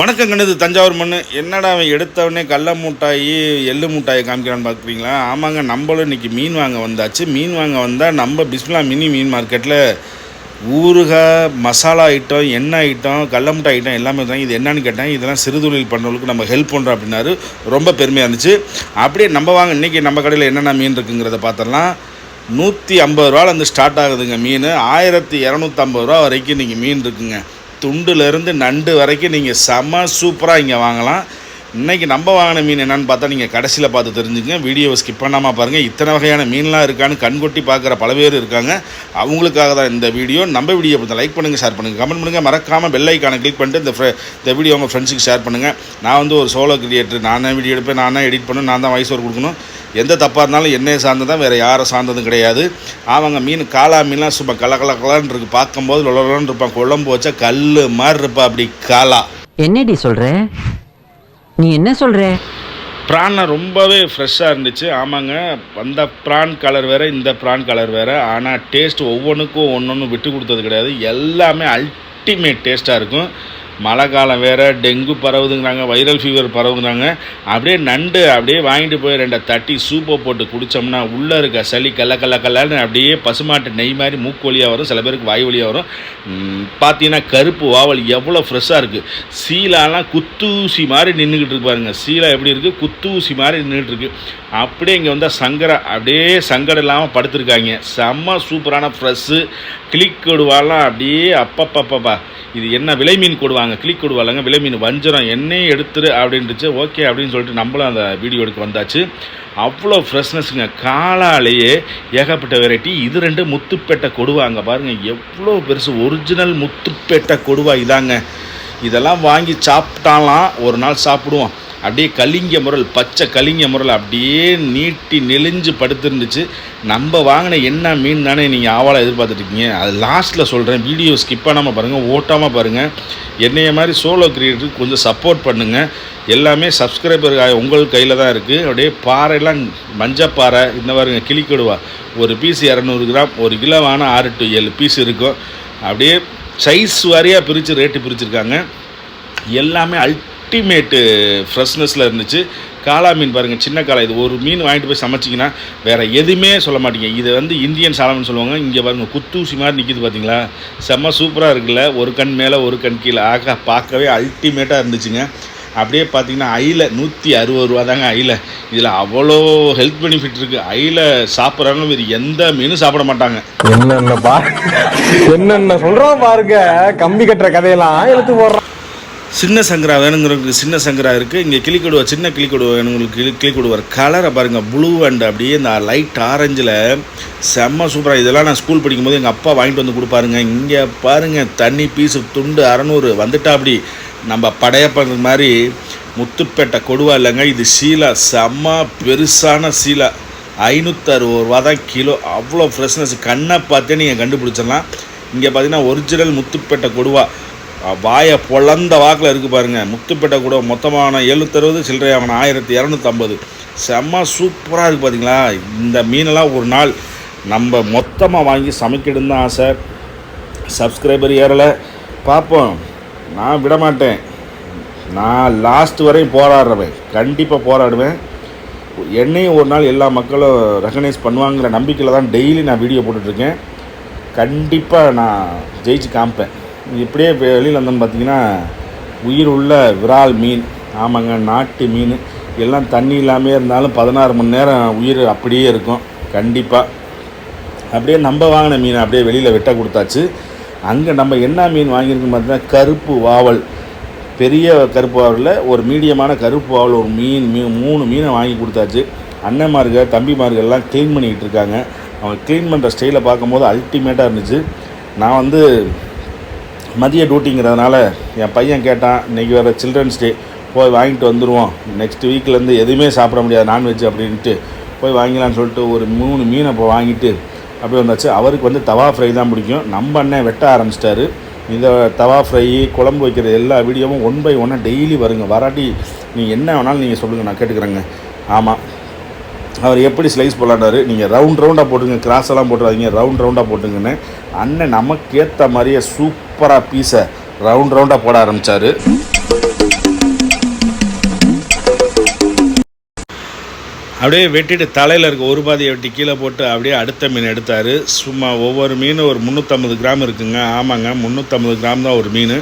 வணக்கம் கண்ணது தஞ்சாவூர் மண். என்னடா அவன் எடுத்தவொடனே கடல மிட்டாயி எள்ளு மிட்டாயை காமிக்கிறான்னு பார்க்குறீங்களா? ஆமாங்க, நம்மளும் இன்றைக்கி மீன் வாங்க வந்தாச்சு. மீன் வாங்க வந்தால் நம்ம பிஸ்மிலா மினி மீன் மார்க்கெட்டில் ஊறுகாய், மசாலா ஐட்டம், எண்ணெய் ஐட்டம், கடல மிட்டாய் ஐட்டம் எல்லாமே தான். இது என்னன்னு கேட்டேன். இதெல்லாம் சிறுதொழில் பண்ணுறவங்களுக்கு நம்ம ஹெல்ப் பண்ணுறோம் அப்படின்னாரு. ரொம்ப பெருமையாக இருந்துச்சு. அப்படியே நம்ம வாங்க இன்றைக்கி நம்ம கடையில் என்னென்ன மீன் இருக்குங்கிறத பார்த்தரலாம். 150 ரூபாலேருந்து ஸ்டார்ட் ஆகுதுங்க மீன். 1250 ரூபா வரைக்கும் இன்றைக்கி மீன் இருக்குங்க. துண்டுலேருந்து நண்டு வரைக்கும் நீங்கள் செம்ம சூப்பராக இங்கே வாங்கலாம். இன்றைக்கி நம்ம வாங்கின மீன் என்னென்னு பார்த்தா நீங்கள் கடைசியில் பார்த்து தெரிஞ்சுங்க. வீடியோவை ஸ்கிப் பண்ணாமல் பாருங்கள். இத்தனை வகையான மீன்லாம் இருக்கான்னு கண்கொட்டி பார்க்குற பல பேர் இருக்காங்க. அவங்களுக்காக தான் இந்த வீடியோ. நம்ம வீடியோ பார்த்து லைக் பண்ணுங்கள், ஷேர் பண்ணுங்கள், கமெண்ட் பண்ணுங்கள். மறக்காமல் பெல் ஐக்கானை கிளிக் பண்ணிட்டு இந்த வீடியோ உங்கள் ஃப்ரெண்ட்ஸுக்கு ஷேர் பண்ணுங்கள். நான் வந்து ஒரு சோலோ கிரியேட்டர். நானே வீடியோ எடுப்பேன், நானே எடிட் பண்ணணும், நான் தான் வாய்ஸ் ஓவர் கொடுக்கணும். எந்த தப்பாக இருந்தாலும் என்னையை சார்ந்ததான், வேறு யாரை சார்ந்ததும் கிடையாது. அவங்க மீன் காளா மீன்லாம் சும்மா கலக்கலன்னு இருக்குது. பார்க்கும்போது லொலன்னு இருப்பான். குழம்பு வச்சா கல் மாதிரி இருப்பா. அப்படி காளா. என்னடி சொல்கிற? நீ என்ன சொல்கிற? ப்ரான்லாம் ரொம்பவே ஃப்ரெஷ்ஷாக இருந்துச்சு. ஆமாங்க, அந்த ப்ரான் கலர் வேறு, இந்த ப்ரான் கலர் வேறு. ஆனால் டேஸ்ட் ஒவ்வொன்றுக்கும் ஒன்று விட்டு கொடுத்தது கிடையாது. எல்லாமே அல்டிமேட் டேஸ்ட்டாக இருக்கும். மழை காலம் வேறு, டெங்கு பரவுதுங்கிறாங்க, வைரல் ஃபீவர் பரவுதுங்கிறாங்க. அப்படியே நண்டு அப்படியே வாங்கிட்டு போய் 2 தட்டி சூப்பை போட்டு குடித்தோம்னா உள்ளே இருக்க சளி கல்லன்னு அப்படியே பசுமாட்டு நெய் மாதிரி மூக்கு வழியாக வரும். சில பேருக்கு வாய் வழியாக வரும். பார்த்தீங்கன்னா கருப்பு வாவல் எவ்வளோ ஃப்ரெஷ்ஷாக இருக்குது. சீலாலாம் குத்தூசி மாதிரி நின்றுக்கிட்டு இருக்கு பாருங்க. சீலா எப்படி இருக்குது? குத்தூசி மாதிரி நின்றுட்டு இருக்கு. அப்படியே இங்கே வந்தால் சங்கரை அப்படியே சங்கடம் இல்லாமல் படுத்துருக்காங்க. செம்ம சூப்பரான ஃப்ரெஷ்ஷு. கிளிக் கொடுவாலாம் அப்படியே அப்பப்பப்பா. இது என்ன விலை மீன் கொடுவாங்க? கிளிக் கொடுவாங்க, விலை மீன் வஞ்சரம். எண்ணெய் எடுத்துரு அப்படின்ட்டுச்சு. ஓகே அப்படின்னு சொல்லிட்டு நம்மளும் அந்த வீடியோ எடுக்க வந்தாச்சு. அவ்வளோ ஃப்ரெஷ்னஸ்ங்க. காலாலேயே ஏகப்பட்ட வெரைட்டி. இது 2 முத்துப்பேட்டை கொடுவாங்க பாருங்கள். எவ்வளோ பெருசு. ஒரிஜினல் முத்துப்பேட்டை கொடுவா இதாங்க. இதெல்லாம் வாங்கி சாப்பிட்டாலாம் ஒரு நாள் சாப்பிடுவோம். அப்படியே கலிங்க முரல், பச்சை கலிங்க முரல் அப்படியே நீட்டி நெளிஞ்சு படுத்துருந்துச்சு. நம்ம வாங்கின என்ன மீன் தானே நீங்கள் ஆவலாக எதிர்பார்த்துட்ருக்கீங்க. அது லாஸ்ட்டில் சொல்கிறேன். வீடியோ ஸ்கிப் பண்ணாமல் பாருங்கள், ஓட்டாமல் பாருங்கள். என்னைய மாதிரி சோலோ கிரியேட்டருக்கு கொஞ்சம் சப்போர்ட் பண்ணுங்கள். எல்லாமே சப்ஸ்கிரைபர் உங்கள் கையில் தான் இருக்குது. அப்படியே பாறையெல்லாம் மஞ்சப்பாறை இந்த பாருங்க. கிளிக்கொடுவா ஒரு பீஸ் 200 கிராம், 1 கிலோ வாங்கினா 6 to 7 பீஸ் இருக்கும். அப்படியே சைஸ் வாரியாக பிரித்து ரேட்டு பிரிச்சுருக்காங்க. எல்லாமே அல்டிமேட்டு ஃப்ரெஷ்னஸில் இருந்துச்சு. காளா மீன் பாருங்கள், சின்ன காளா. இது ஒரு மீன் வாங்கிட்டு போய் சமைச்சிங்கன்னா வேறு எதுவுமே சொல்ல மாட்டீங்க. இது வந்து இந்தியன் சாலமன் சொல்லுவாங்க. இங்கே பாருங்கள் குத்தூசி மாதிரி நிற்கிது பார்த்தீங்களா? செம்ம சூப்பராக இருக்குல்ல. ஒரு கண் மேலே ஒரு கண் கீழே. பார்க்கவே அல்டிமேட்டாக இருந்துச்சுங்க. அப்படியே பார்த்தீங்கன்னா ஐல 160 ரூபா தாங்க ஐல. இதில் அவ்வளோ ஹெல்த் பெனிஃபிட் இருக்குது. ஐல சாப்பிட்றவங்க வேறு எந்த மீனும் சாப்பிட மாட்டாங்க. என்னென்ன சொல்கிறோம் பாருங்க. கம்பி கட்டுற கதையெல்லாம் எழுத்து போடுறோம். சின்ன சங்கரா வேணுங்கிறவங்களுக்கு சின்ன சங்கரா இருக்குது. இங்கே கிளிக்கொடுவா, சின்ன கிளிக்கொடுவா வேணுங்களுக்கு கிளிக்கொடுவார். கலரை பாருங்கள், ப்ளூ அண்ட் அப்படியே இந்த லைட் ஆரஞ்சில் செம்ம சூப்பராக. இதெல்லாம் நான் ஸ்கூல் படிக்கும்போது எங்கள் அப்பா வாங்கிட்டு வந்து கொடுப்பாருங்க. இங்கே பாருங்கள், தண்ணி பீஸு துண்டு 600 வந்துட்டா. அப்படி நம்ம படையப்படுற மாதிரி முத்துப்பேட்டை கொடுவா இல்லைங்க. இது சீலா, செம்ம பெருசான சீலா. 560 ரூபா தான் கிலோ. அவ்வளோ ஃப்ரெஷ்னஸ். கண்ணை பார்த்தே நீங்கள் கண்டுபிடிச்சிடலாம். இங்கே பார்த்தீங்கன்னா ஒரிஜினல் முத்துப்பேட்டை கொடுவா. வாயை பொழந்த வாக்கில் இருக்குது பாருங்கள். முத்துப்பேட்டை கூட மொத்தமான 760 சில்லறை ஆகணும். 1250. செம்ம சூப்பராக இருக்குது பார்த்தீங்களா? இந்த மீனெல்லாம் ஒரு நாள் நம்ம மொத்தமாக வாங்கி சமைக்கிடுன்னு தான் ஆசை. சப்ஸ்கிரைபர் ஏறலை, பார்ப்போம். நான் விட மாட்டேன். நான் லாஸ்ட் வரையும் போராடுறேன். கண்டிப்பாக போராடுவேன். என்னையும் ஒரு நாள் எல்லா மக்களும் ரெகனைஸ் பண்ணுவாங்கிற நம்பிக்கையில் தான் டெய்லி நான் வீடியோ போட்டுட்ருக்கேன். கண்டிப்பாக நான் ஜெயிச்சு காமிப்பேன். இப்படியே வெளியில் வந்தோன்னு பார்த்தீங்கன்னா உயிர் உள்ள விரால் மீன். ஆமாங்க, நாட்டு மீன். எல்லாம் தண்ணி இல்லாமல் இருந்தாலும் 16 மணி நேரம் உயிர் அப்படியே இருக்கும். கண்டிப்பாக அப்படியே நம்ம வாங்கின மீனை அப்படியே வெளியில் வெட்ட கொடுத்தாச்சு. அங்கே நம்ம என்ன மீன் வாங்கியிருக்கோன்னு பார்த்தீங்கன்னா கருப்பு வாவல். பெரிய கருப்பு வாவலில் ஒரு மீடியமான கருப்பு வாவல் ஒரு மீன் 3 மீனை வாங்கி கொடுத்தாச்சு. அண்ணன்மார்கள் தம்பிமார்கள் எல்லாம் க்ளீன் பண்ணிக்கிட்டு இருக்காங்க. அவங்க க்ளீன் பண்ணுற ஸ்டைலை பார்க்கும்போது அல்டிமேட்டாக இருந்துச்சு. நான் வந்து மதிய டியூட்டிங்கிறதுனால என் பையன் கேட்டான், இன்றைக்கி வேறு சில்ட்ரன்ஸ் டே, போய் வாங்கிட்டு வந்துடுவோம். நெக்ஸ்ட் வீக்லேருந்து எதுவுமே சாப்பிட முடியாது நான்வெஜ் அப்படின்ட்டு போய் வாங்கிக்கலான்னு சொல்லிட்டு ஒரு 3 மீனை இப்போ வாங்கிட்டு அப்படியே வந்தாச்சு. அவருக்கு வந்து தவா ஃப்ரை தான் பிடிக்கும். நம்ம அண்ணன் வெட்ட ஆரம்பிச்சிட்டாரு. இந்த தவா ஃப்ரை, குழம்பு வைக்கிற எல்லா வீடியோவும் 1 by 1 டெய்லி வருங்க. வராட்டி நீங்கள் என்ன வேணாலும் நீங்கள் சொல்லுங்கள், நான் கேட்டுக்கிறேங்க. ஆமாம், அவர் எப்படி ஸ்லைஸ் போடலான்றாரு. நீங்கள் ரவுண்டாக போட்டுங்க, கிராஸெல்லாம் போட்டுறாதீங்க, ரவுண்டாக போட்டுங்கன்னு. அண்ணன் நமக்கு ஏற்ற மாதிரியே சூப்பராக பீஸை ரவுண்டாக போட ஆரம்பித்தார். அப்படியே வெட்டிட்டு தலையில் இருக்க ஒரு பாதியை வெட்டி கீழே போட்டு அப்படியே அடுத்த மீன் எடுத்தார். சும்மா ஒவ்வொரு மீன் ஒரு 350 கிராம் இருக்குங்க. ஆமாங்க, 350 கிராம் தான் ஒரு மீன்.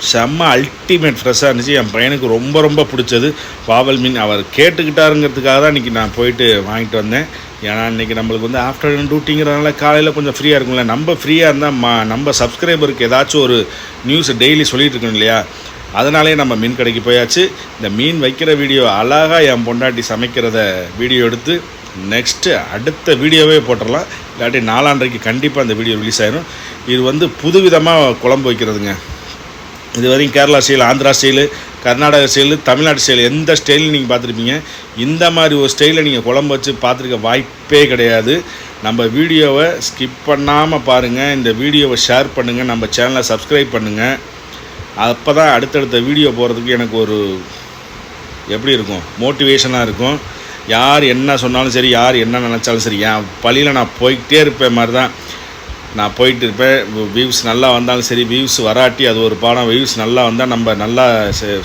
செம்ம அல்டிமேட் ஃப்ரெஷ்ஷாக இருந்துச்சு. என் பையனுக்கு ரொம்ப ரொம்ப பிடிச்சது வாவல் மீன். அவர் கேட்டுக்கிட்டாருங்கிறதுக்காக தான் இன்றைக்கி நான் போயிட்டு வாங்கிட்டு வந்தேன். ஏன்னா இன்றைக்கி நம்மளுக்கு வந்து ஆஃப்டர்நூன் டியூட்டிங்கிறதுனால காலையில் கொஞ்சம் ஃப்ரீயாக இருக்கும்ல. நம்ம ஃப்ரீயாக இருந்தால் நம்ம சப்ஸ்கிரைபருக்கு ஏதாச்சும் ஒரு நியூஸ் டெய்லி சொல்லிகிட்டு இருக்கணும் இல்லையா. அதனாலே நம்ம மீன் கடைக்கு போயாச்சு. இந்த மீன் வைக்கிற வீடியோ அழகாக என் பொண்டாட்டி சமைக்கிறத வீடியோ எடுத்து நெக்ஸ்ட்டு அடுத்த வீடியோவே போட்டுடலாம். இல்லாட்டி 4 கண்டிப்பாக அந்த வீடியோ ரிலீஸ் ஆயிடும். இது வந்து புதுவிதமாக குழம்பு வைக்கிறதுங்க. இது வரைக்கும் Kerala style, Andhra style, Karnataka style, Tamil Nadu style எந்த ஸ்டைலும் நீங்கள் பார்த்துருப்பீங்க. இந்த மாதிரி ஒரு ஸ்டைலில் நீங்கள் குழம்பு வச்சு பார்த்துருக்க வாய்ப்பே கிடையாது. நம்ம வீடியோவை ஸ்கிப் பண்ணாமல் பாருங்கள். இந்த வீடியோவை ஷேர் பண்ணுங்கள். நம்ம சேனலை சப்ஸ்கிரைப் பண்ணுங்கள். அப்போ தான் அடுத்தடுத்த வீடியோ போகிறதுக்கு எனக்கு ஒரு எப்படி இருக்கும், மோட்டிவேஷனாக இருக்கும். யார் என்ன சொன்னாலும் சரி, யார் என்ன நினச்சாலும் சரி, என் பழியில் நான் போய்கிட்டே இருப்பேன் மாதிரி தான் நான் போயிட்டு இருப்பேன். வியூஸ் நல்லா வந்தாலும் சரி, வியூஸ் வராட்டி அது ஒரு பாடம். வியூஸ் நல்லா வந்தால் நம்ம நல்லா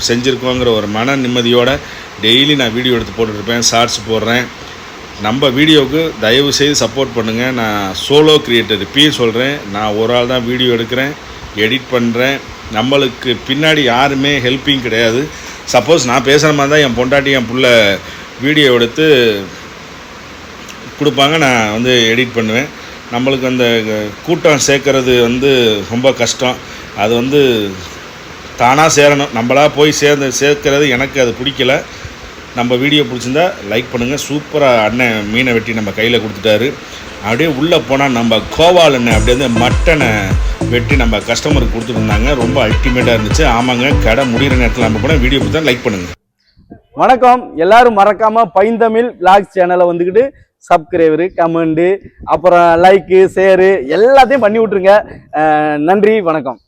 செஞ்சுருக்கோங்கிற ஒரு மன நிம்மதியோடு டெய்லி நான் வீடியோ எடுத்து போட்டுட்ருப்பேன், ஷார்ட்ஸ் போடுறேன். நம்ம வீடியோவுக்கு தயவு செய்து சப்போர்ட் பண்ணுங்கள். நான் சோலோ கிரியேட்டர், இப்பயும் சொல்கிறேன். நான் ஒரு ஆள் தான் வீடியோ எடுக்கிறேன், எடிட் பண்ணுறேன். நம்மளுக்கு பின்னாடி யாருமே ஹெல்ப்பிங் கிடையாது. சப்போஸ் நான் பேசுகிற மாதிரி தான் என் பொண்டாட்டி என் புள்ள வீடியோ எடுத்து கொடுப்பாங்க, நான் வந்து எடிட் பண்ணுவேன். நம்மளுக்கு அந்த கூட்டம் சேர்க்கறது வந்து ரொம்ப கஷ்டம். அது வந்து தானாக சேரணும். நம்மளா போய் சேர்க்கறது எனக்கு அது பிடிக்கல. நம்ம வீடியோ பிடிச்சிருந்தா லைக் பண்ணுங்கள். சூப்பராக அண்ணன் மீனை வெட்டி நம்ம கையில் கொடுத்துட்டாரு. அப்படியே உள்ளே போனால் நம்ம கோவால் எண்ணெய் அப்படியே வந்து மட்டனை வெட்டி நம்ம கஸ்டமருக்கு கொடுத்துருந்தாங்க. ரொம்ப அல்டிமேட்டாக இருந்துச்சு. ஆமாங்க, கடை முடிகிற நேரத்தில் நம்ம கூட வீடியோ பிடிச்சா லைக் பண்ணுங்கள். வணக்கம். எல்லாரும் மறக்காம பைந்தமிழ் விளாக்ஸ் சேனலை வந்துக்கிட்டு சப்ஸ்கிரைபரு, கமெண்டு, அப்புறம் லைக்கு, ஷேரு எல்லாத்தையும் பண்ணி விட்ருங்க. நன்றி, வணக்கம்.